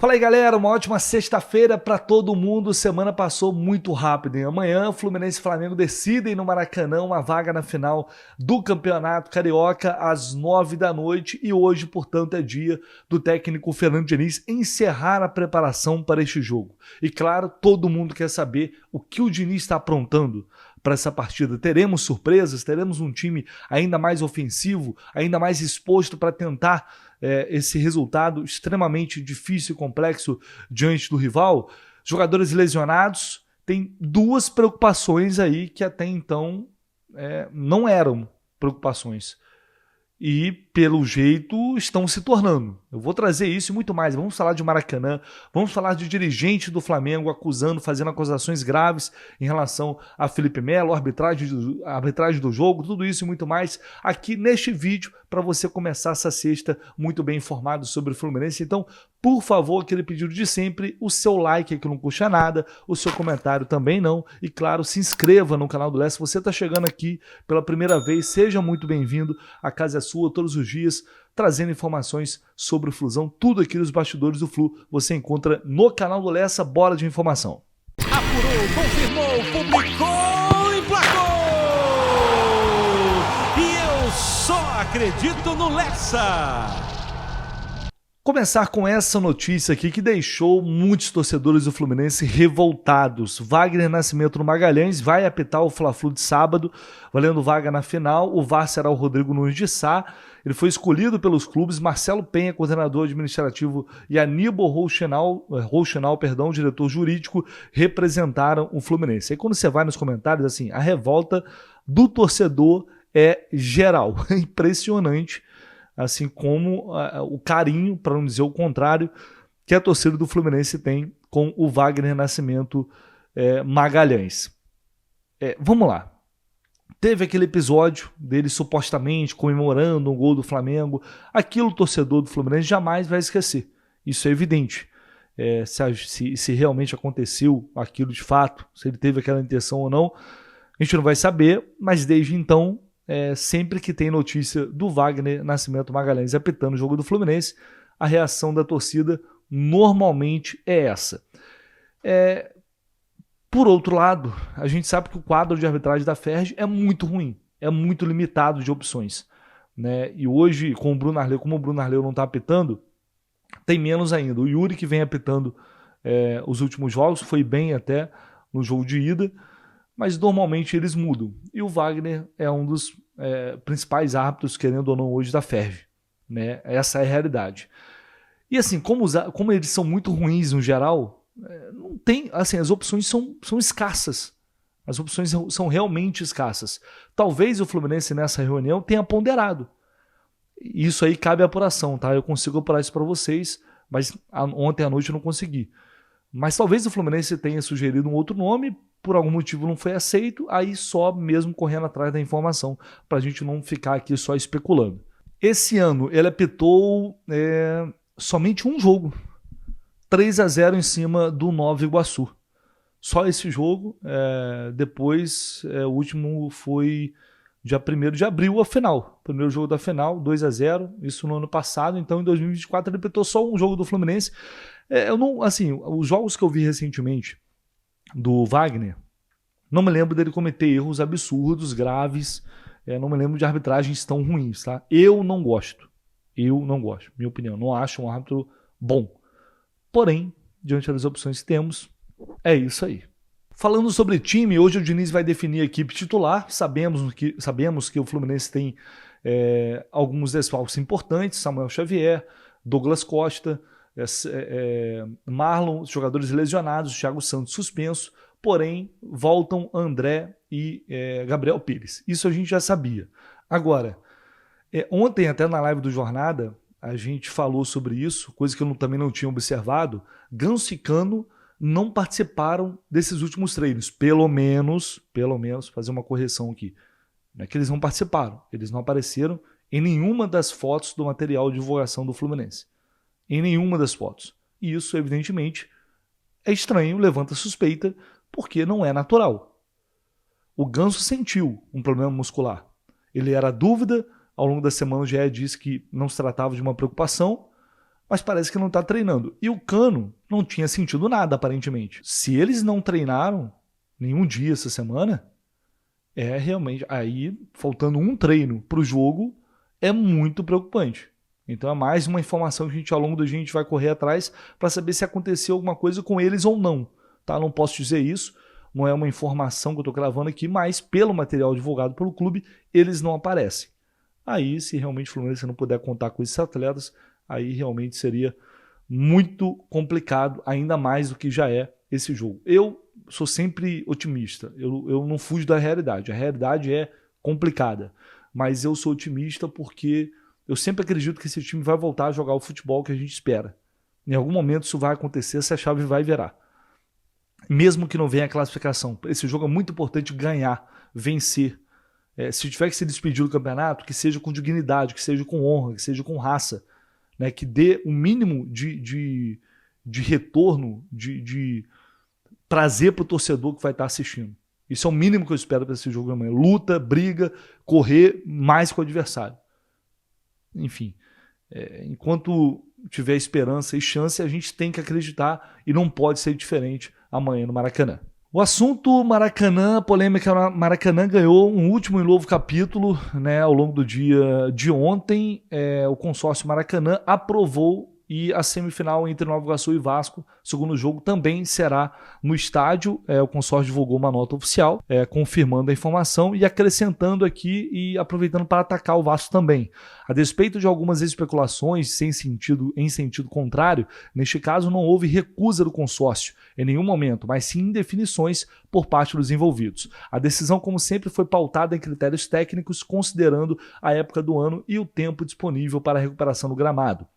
Fala aí, galera, uma ótima sexta-feira para todo mundo. Semana passou muito rápido, hein? Amanhã, Fluminense e Flamengo decidem no Maracanã uma vaga na final do Campeonato Carioca às 9 da noite e hoje, portanto, é dia do técnico Fernando Diniz encerrar a preparação para este jogo. E claro, todo mundo quer saber o que o Diniz está aprontando para essa partida. Teremos surpresas, teremos um time ainda mais ofensivo, ainda mais exposto para tentar esse resultado extremamente difícil e complexo diante do rival. Jogadores lesionados, tem duas preocupações aí que até então não eram preocupações. E, pelo jeito, estão se tornando. Eu vou trazer isso e muito mais. Vamos falar de Maracanã, vamos falar de dirigente do Flamengo fazendo acusações graves em relação a Felipe Melo, arbitragem do jogo, tudo isso e muito mais aqui neste vídeo para você começar essa sexta muito bem informado sobre o Fluminense. Então, por favor, aquele pedido de sempre, o seu like que não custa nada, o seu comentário também não. E claro, se inscreva no canal do Lé. Se você está chegando aqui pela primeira vez, seja muito bem-vindo. A casa é sua todos os dias, trazendo informações sobre o Flusão. Tudo aqui dos bastidores do Flu você encontra no canal do Lessa. Bora de informação. Apurou, confirmou, publicou, emplacou! E eu só acredito no Lessa! Começar com essa notícia aqui que deixou muitos torcedores do Fluminense revoltados. Wagner Nascimento no Magalhães vai apitar o Fla-Flu de sábado, valendo vaga na final. O VAR será o Rodrigo Nunes de Sá. Ele foi escolhido pelos clubes. Marcelo Penha, coordenador administrativo, e Aníbal Rouxinal, diretor jurídico, representaram o Fluminense. Aí quando você vai nos comentários, assim, a revolta do torcedor é geral. É impressionante. Assim como o carinho, para não dizer o contrário, que a torcida do Fluminense tem com o Wagner Nascimento Magalhães. Vamos lá. Teve aquele episódio dele supostamente comemorando um gol do Flamengo. Aquilo o torcedor do Fluminense jamais vai esquecer. Isso é evidente. Se realmente aconteceu aquilo de fato, se ele teve aquela intenção ou não, a gente não vai saber, mas desde então, sempre que tem notícia do Wagner Nascimento Magalhães apitando o jogo do Fluminense, a reação da torcida normalmente é essa. Por outro lado, a gente sabe que o quadro de arbitragem da FERJ é muito ruim, é muito limitado de opções, né? E hoje, com o Bruno Arleu, como o Bruno Arleu não está apitando, tem menos ainda. O Yuri, que vem apitando os últimos jogos, foi bem até no jogo de ida, mas normalmente eles mudam. E o Wagner é um dos principais árbitros, querendo ou não, hoje da FERJ, né? Essa é a realidade. E assim, como eles são muito ruins no geral, não tem, assim, as opções são escassas. As opções são realmente escassas. Talvez o Fluminense nessa reunião tenha ponderado. Isso aí cabe à apuração, tá? Eu consigo apurar isso para vocês, mas ontem à noite eu não consegui. Mas talvez o Fluminense tenha sugerido um outro nome, por algum motivo não foi aceito, aí só mesmo correndo atrás da informação, para a gente não ficar aqui só especulando. Esse ano ele apitou somente um jogo, 3-0 em cima do Nova Iguaçu. Só esse jogo, depois o último foi dia 1º de abril, a final. Primeiro jogo da final, 2-0, isso no ano passado. Então em 2024 ele apitou só um jogo do Fluminense. Os jogos que eu vi recentemente do Wagner, não me lembro dele cometer erros absurdos, graves, não me lembro de arbitragens tão ruins, tá? Eu não gosto, minha opinião, não acho um árbitro bom. Porém, diante das opções que temos, é isso aí. Falando sobre time, hoje o Diniz vai definir a equipe titular. Sabemos que o Fluminense tem alguns desfalques importantes: Samuel Xavier, Douglas Costa, Marlon, jogadores lesionados, Thiago Santos suspenso, porém voltam André e Gabriel Pires. Isso a gente já sabia. Agora, ontem até na live do Jornada a gente falou sobre isso, coisa que eu também não tinha observado. Ganso e Cano não participaram desses últimos treinos, pelo menos fazer uma correção aqui, não é que eles não participaram, eles não apareceram em nenhuma das fotos do material de divulgação do Fluminense. Em nenhuma das fotos. E isso, evidentemente, é estranho, levanta suspeita, porque não é natural. O Ganso sentiu um problema muscular. Ele era dúvida, ao longo da semana o GE disse que não se tratava de uma preocupação, mas parece que não está treinando. E o Cano não tinha sentido nada, aparentemente. Se eles não treinaram nenhum dia essa semana, realmente, aí, faltando um treino para o jogo, é muito preocupante. Então é mais uma informação que a gente, ao longo do dia, a gente vai correr atrás para saber se aconteceu alguma coisa com eles ou não. Tá? Não posso dizer isso, não é uma informação que eu estou gravando aqui, mas pelo material divulgado pelo clube, eles não aparecem. Aí, se realmente o Fluminense não puder contar com esses atletas, aí realmente seria muito complicado, ainda mais do que já é esse jogo. Eu sou sempre otimista, eu não fujo da realidade. A realidade é complicada, mas eu sou otimista porque eu sempre acredito que esse time vai voltar a jogar o futebol que a gente espera. Em algum momento isso vai acontecer, essa chave vai virar. Mesmo que não venha a classificação. Esse jogo é muito importante ganhar, vencer. Se tiver que se despedir do campeonato, que seja com dignidade, que seja com honra, que seja com raça, né? Que dê o mínimo de retorno, de prazer para o torcedor que vai estar assistindo. Isso é o mínimo que eu espero para esse jogo amanhã. Luta, briga, correr mais com o adversário. Enfim, enquanto tiver esperança e chance, a gente tem que acreditar e não pode ser diferente amanhã no Maracanã. O assunto Maracanã, a polêmica Maracanã ganhou um último e novo capítulo, né, ao longo do dia de ontem. O consórcio Maracanã aprovou e a semifinal entre Nova Iguaçu e Vasco, segundo jogo, também será no estádio. O consórcio divulgou uma nota oficial, confirmando a informação e acrescentando aqui e aproveitando para atacar o Vasco também. A despeito de algumas especulações em sentido contrário, neste caso não houve recusa do consórcio em nenhum momento, mas sim indefinições por parte dos envolvidos. A decisão, como sempre, foi pautada em critérios técnicos, considerando a época do ano e o tempo disponível para a recuperação do gramado.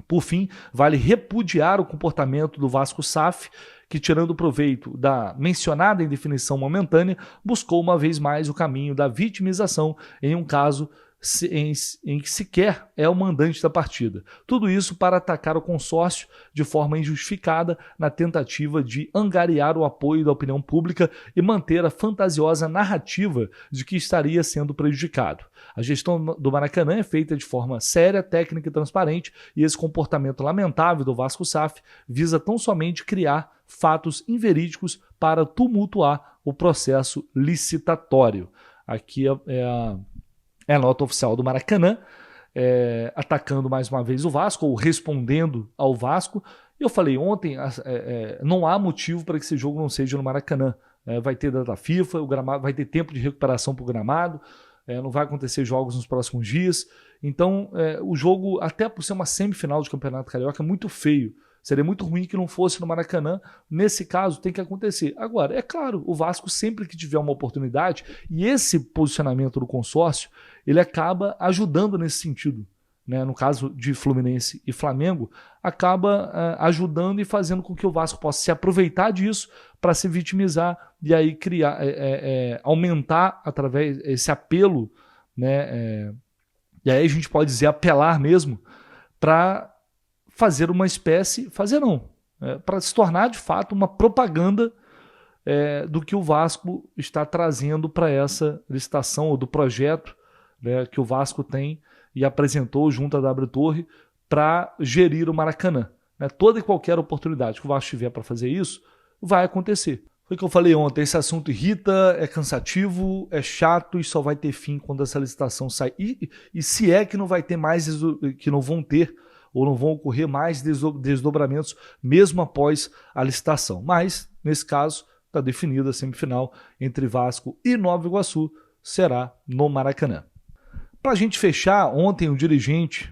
Por fim, vale repudiar o comportamento do Vasco SAF, que, tirando proveito da mencionada indefinição momentânea, buscou uma vez mais o caminho da vitimização em um caso em que sequer é o mandante da partida. Tudo isso para atacar o consórcio de forma injustificada na tentativa de angariar o apoio da opinião pública e manter a fantasiosa narrativa de que estaria sendo prejudicado. A gestão do Maracanã é feita de forma séria, técnica e transparente, e esse comportamento lamentável do Vasco SAF visa tão somente criar fatos inverídicos para tumultuar o processo licitatório. Aqui é a nota oficial do Maracanã, atacando mais uma vez o Vasco, ou respondendo ao Vasco. Eu falei ontem, não há motivo para que esse jogo não seja no Maracanã. Vai ter data FIFA, o gramado, vai ter tempo de recuperação para o gramado, não vai acontecer jogos nos próximos dias. Então, o jogo, até por ser uma semifinal de Campeonato Carioca, é muito feio. Seria muito ruim que não fosse no Maracanã. Nesse caso, tem que acontecer. Agora, é claro, o Vasco, sempre que tiver uma oportunidade, e esse posicionamento do consórcio, ele acaba ajudando nesse sentido. Né? No caso de Fluminense e Flamengo, acaba ajudando e fazendo com que o Vasco possa se aproveitar disso para se vitimizar e aí criar, aumentar através desse apelo, né? E aí a gente pode dizer apelar mesmo para fazer uma espécie, para se tornar de fato uma propaganda do que o Vasco está trazendo para essa licitação, ou do projeto, né, que o Vasco tem e apresentou junto à W Torre para gerir o Maracanã. Né? Toda e qualquer oportunidade que o Vasco tiver para fazer isso, vai acontecer. Foi o que eu falei ontem, esse assunto irrita, é cansativo, é chato e só vai ter fim quando essa licitação sair. E se é que não vai ter mais, que não vão ter, ou não vão ocorrer mais desdobramentos mesmo após a licitação. Mas, nesse caso, está definida a semifinal entre Vasco e Nova Iguaçu, será no Maracanã. Para a gente fechar, ontem um dirigente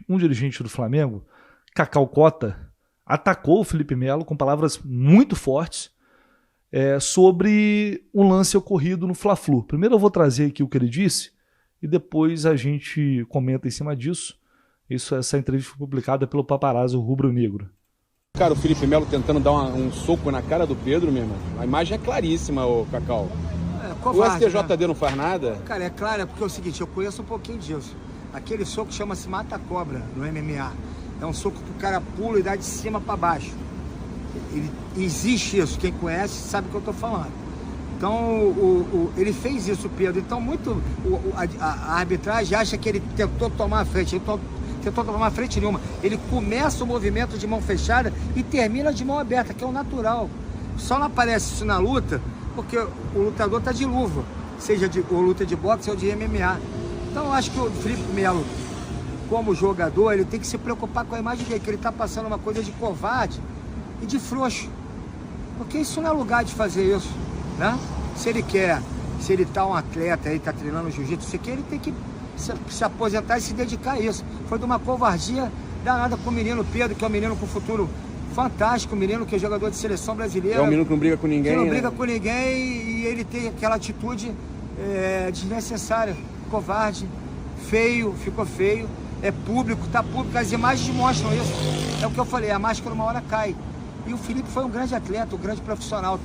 do Flamengo, Cacau Cota, atacou o Felipe Melo com palavras muito fortes sobre um lance ocorrido no Fla-Flu. Primeiro eu vou trazer aqui o que ele disse e depois a gente comenta em cima disso. Essa entrevista foi publicada pelo paparazzo rubro-negro. Cara, o Felipe Melo tentando dar um soco na cara do Pedro, meu irmão. A imagem é claríssima, ô Cacau. Covarde, o STJD, né? Não faz nada? Cara, é claro, é porque é o seguinte, eu conheço um pouquinho disso. Aquele soco chama-se mata-cobra no MMA. É um soco que o cara pula e dá de cima para baixo. Existe isso, quem conhece sabe o que eu tô falando. Então, ele fez isso, Pedro. Então, a arbitragem acha que ele tentou tomar a frente. Ele tentou tomar frente nenhuma. Ele começa o movimento de mão fechada e termina de mão aberta, que é o natural. Só não aparece isso na luta porque o lutador tá de luva, seja ou luta de boxe ou de MMA. Então eu acho que o Felipe Melo, como jogador, ele tem que se preocupar com a imagem dele, que ele tá passando uma coisa de covarde e de frouxo. Porque isso não é lugar de fazer isso, né? Se ele tá um atleta aí, tá treinando jiu-jitsu, isso aqui, ele tem que se aposentar e se dedicar a isso. Foi de uma covardia danada com o menino Pedro, que é um menino com futuro fantástico, um menino que é jogador de seleção brasileira. É um menino que não briga com ninguém. Que não briga com ninguém e ele tem aquela atitude desnecessária, covarde, feio, ficou feio, é público, tá público, as imagens mostram isso. É o que eu falei, a máscara uma hora cai. E o Felipe foi um grande atleta, um grande profissional,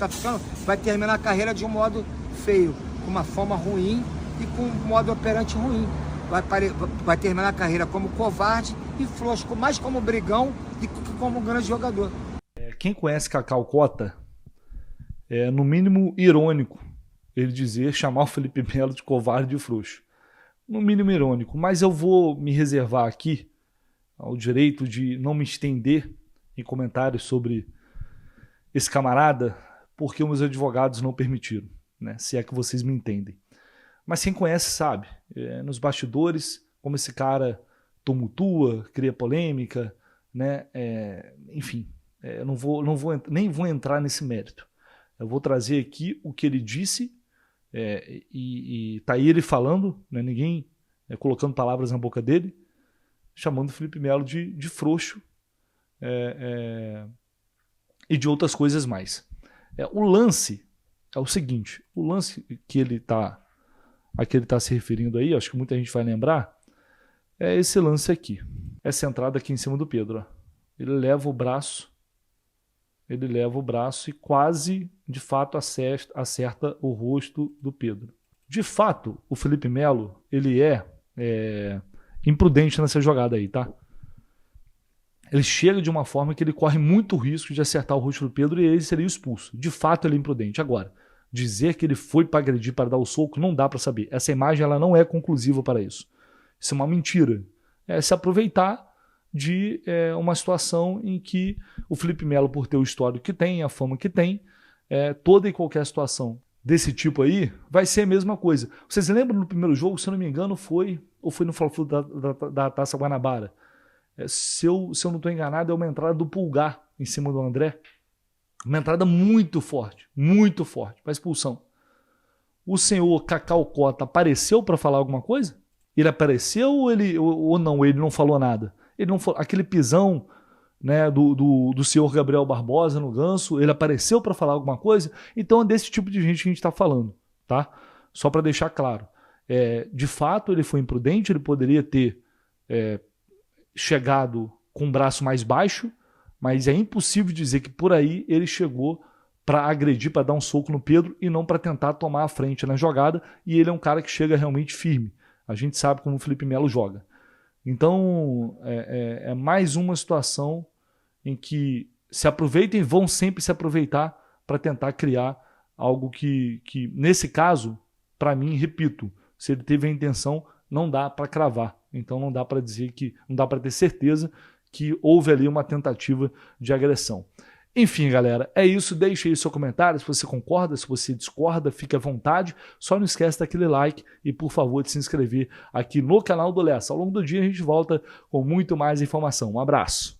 vai terminar a carreira de um modo feio, com uma forma ruim e com um modo operante ruim. Vai terminar a carreira como covarde e frouxo, mais como brigão do que como um grande jogador. Quem conhece Cacau Cota, é no mínimo irônico ele chamar o Felipe Melo de covarde e frouxo. No mínimo irônico, mas eu vou me reservar aqui ao direito de não me estender em comentários sobre esse camarada, porque os meus advogados não permitiram, né? Se é que vocês me entendem. Mas quem conhece sabe, nos bastidores, como esse cara tumultua, cria polêmica, né? Enfim, nem vou entrar nesse mérito. Eu vou trazer aqui o que ele disse, e tá aí ele falando, né? Ninguém colocando palavras na boca dele, chamando o Felipe Melo de frouxo, e de outras coisas mais. O lance é o seguinte, o lance que ele está se referindo aí, acho que muita gente vai lembrar, é esse lance aqui, essa entrada aqui em cima do Pedro. Ó. Ele leva o braço e quase, de fato, acerta o rosto do Pedro. De fato, o Felipe Melo, ele é imprudente nessa jogada aí, tá? Ele chega de uma forma que ele corre muito risco de acertar o rosto do Pedro e ele seria expulso. De fato, ele é imprudente. Agora, dizer que ele foi para agredir, para dar o soco, não dá para saber. Essa imagem ela não é conclusiva para isso. Isso é uma mentira. É se aproveitar de uma situação em que o Felipe Melo, por ter o histórico que tem, a fama que tem, toda e qualquer situação desse tipo aí, vai ser a mesma coisa. Vocês lembram no primeiro jogo, se eu não me engano, foi no Fla-Flu da Taça Guanabara? Se eu não estou enganado, é uma entrada do Pulgar em cima do André. Uma entrada muito forte para expulsão. O senhor Cacau Cota apareceu para falar alguma coisa? Ele apareceu ou não? Ele não falou nada. Ele não falou, aquele pisão, né, do senhor Gabriel Barbosa no Ganso, ele apareceu para falar alguma coisa? Então é desse tipo de gente que a gente está falando, tá? Só para deixar claro. De fato, ele foi imprudente, ele poderia ter chegado com o braço mais baixo, mas é impossível dizer que por aí ele chegou para agredir, para dar um soco no Pedro e não para tentar tomar a frente na jogada, e ele é um cara que chega realmente firme. A gente sabe como o Felipe Melo joga. Então, é mais uma situação em que se aproveitem, vão sempre se aproveitar para tentar criar algo que, nesse caso, para mim, repito, se ele teve a intenção, não dá para cravar. Então não dá para dizer não dá para ter certeza que houve ali uma tentativa de agressão. Enfim, galera, é isso. Deixe aí seu comentário, se você concorda, se você discorda, fique à vontade. Só não esquece daquele like e, por favor, de se inscrever aqui no canal do Lessa. Ao longo do dia a gente volta com muito mais informação. Um abraço.